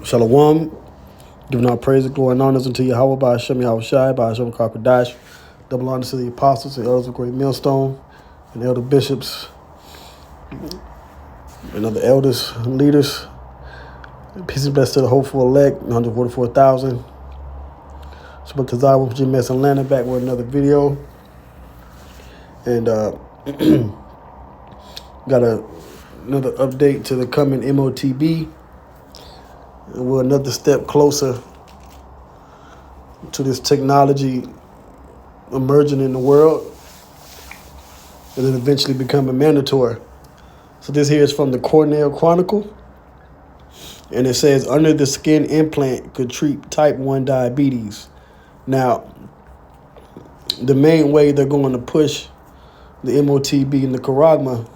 Shalom. Giving our praise and glory and honors unto Yahweh by Hashem Yahweh Shai, by Hashem Karkadash. Double honors to the apostles and elders of Great Millstone, and elder bishops, and other elders and leaders. Peace and blessings to the hopeful elect, 144,000. Shabbat Tazah with GMS Atlanta, back with another video. And got another update to the coming Motb. And we're another step closer to this technology emerging in the world and then eventually becoming mandatory. So this here is from the Cornell Chronicle. And it says, under the skin implant could treat type 1 diabetes. Now, the main way they're going to push the Motb and the charagma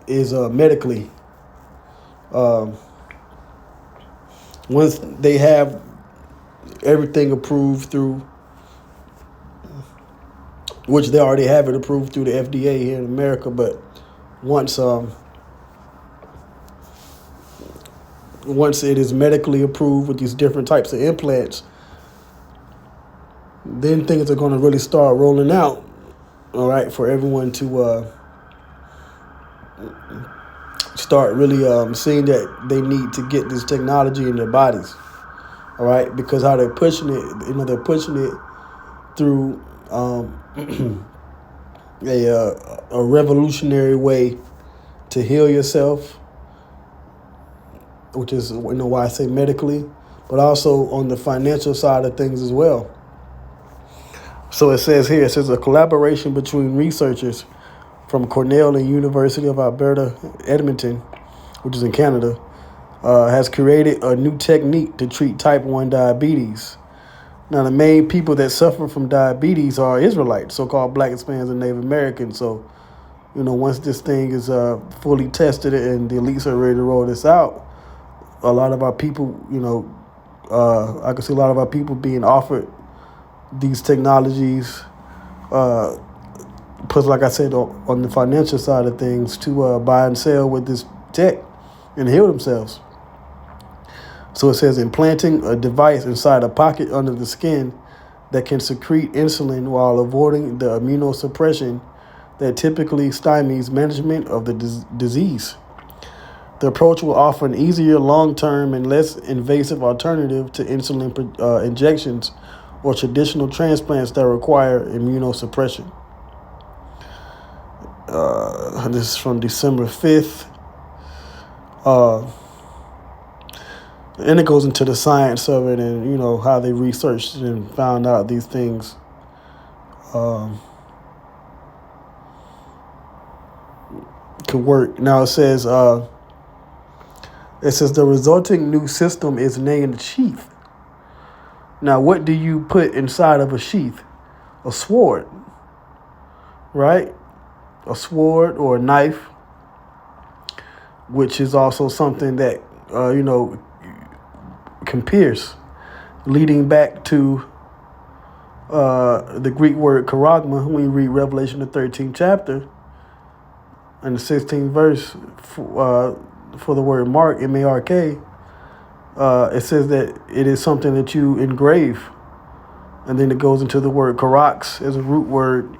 is medically. Once they have everything approved through, which they already have it approved through the FDA here in America, but once it is medically approved with these different types of implants, then things are going to really start rolling out, all right, for everyone to start really seeing that they need to get this technology in their bodies, all right, because how they're pushing it, they're pushing it through a revolutionary way to heal yourself, which is why I say medically, but also on the financial side of things as well. So it says a collaboration between researchers from Cornell and University of Alberta, Edmonton, which is in Canada, has created a new technique to treat type 1 diabetes. Now, the main people that suffer from diabetes are Israelites, so-called Black Hispanics and Native Americans. So, once this thing is fully tested and the elites are ready to roll this out, a lot of our people, I can see a lot of our people being offered these technologies, plus, like I said, on the financial side of things, to buy and sell with this tech and heal themselves. So it says implanting a device inside a pocket under the skin that can secrete insulin while avoiding the immunosuppression that typically stymies management of the disease. The approach will offer an easier long-term and less invasive alternative to insulin injections or traditional transplants that require immunosuppression. This is from December 5th. And it goes into the science of it and, how they researched and found out these things. Could work. Now it says the resulting new system is named sheath. Now, what do you put inside of a sheath? A sword, right? A sword or a knife, which is also something that, can pierce, leading back to the Greek word charagma. When you read Revelation, the 13th chapter, and the 16th verse, for the word mark, M-A-R-K, it says that it is something that you engrave. And then it goes into the word karax as a root word,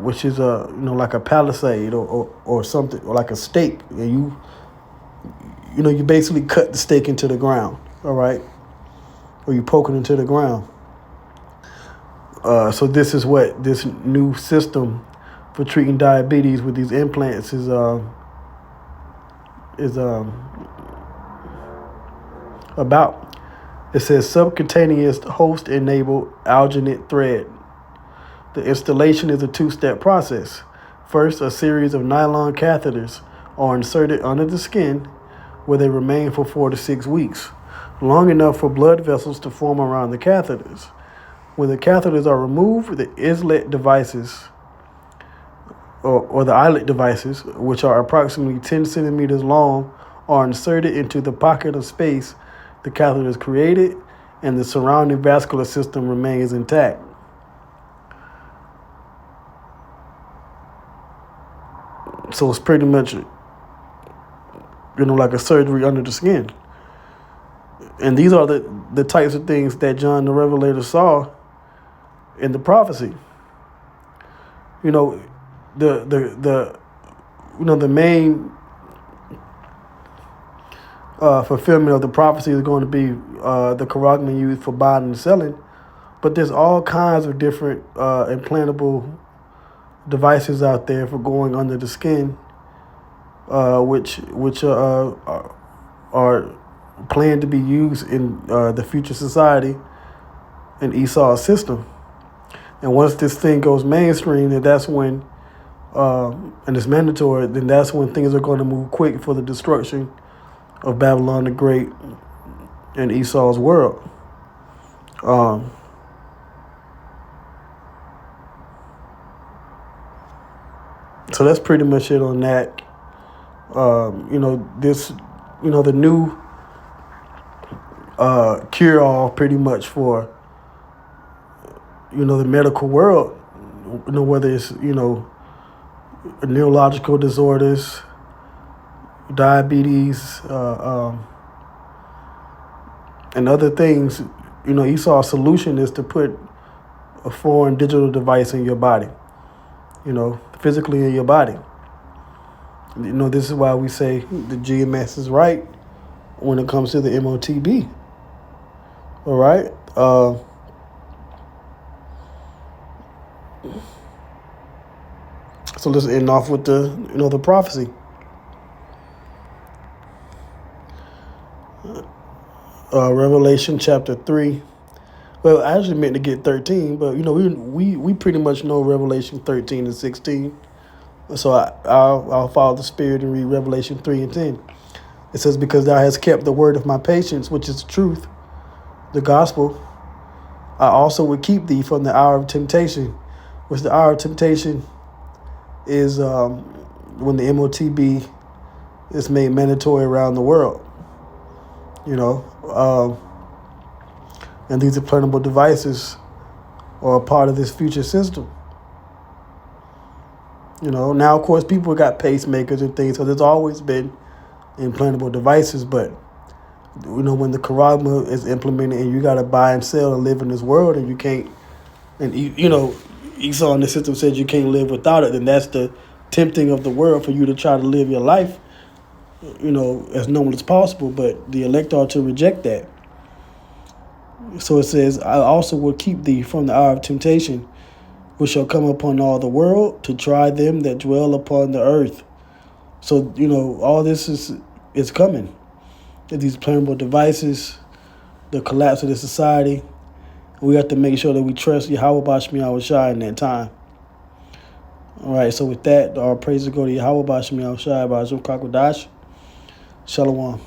which is like a palisade or something, or like a stake. And you basically cut the stake into the ground, all right? Or you poke it into the ground. So this is what this new system for treating diabetes with these implants is about. It says subcutaneous host-enabled alginate thread. The installation is a two-step process. First, a series of nylon catheters are inserted under the skin where they remain for 4 to 6 weeks, long enough for blood vessels to form around the catheters. When the catheters are removed, the islet devices, or the eyelet devices, which are approximately 10 centimeters long, are inserted into the pocket of space the catheter is created, and the surrounding vascular system remains intact. So it's pretty much like a surgery under the skin. And these are the types of things that John the Revelator saw in the prophecy. You know, the main fulfillment of the prophecy is going to be the charagma used for buying and selling. But there's all kinds of different implantable devices out there for going under the skin, which are planned to be used in the future society in Esau's system. And once this thing goes mainstream, then that's when, and it's mandatory, then that's when things are going to move quick for the destruction of Babylon the Great and Esau's world. So that's pretty much it on that. The new cure-all pretty much for, the medical world, whether it's, neurological disorders, diabetes, and other things. Esau's solution is to put a foreign digital device in your body, physically in your body. This is why we say the GMS is right when it comes to the Motb. All right. So let's end off with the prophecy. Revelation chapter 3. Well, I actually meant to get 13, but we pretty much know Revelation 13 and 16. So I'll follow the Spirit and read Revelation 3 and 10. It says, "Because thou hast kept the word of my patience, which is the truth, the gospel, I also will keep thee from the hour of temptation," which the hour of temptation is when the Motb is made mandatory around the world. And these implantable devices are a part of this future system. Now, of course, people got pacemakers and things, so there's always been implantable devices. But, when the charagma is implemented and you got to buy and sell and live in this world and you can't, and, Esau in the system said you can't live without it, then that's the tempting of the world for you to try to live your life, as normal as possible. But the elect are to reject that. So it says, "I also will keep thee from the hour of temptation, which shall come upon all the world to try them that dwell upon the earth." So, all this is coming. These implantable devices, the collapse of the society. We have to make sure that we trust Yahweh Bashmi Shai in that time. All right, so with that, our praises go to Yahweh Bashmi Shai, Bajum Kakodash. Shalom.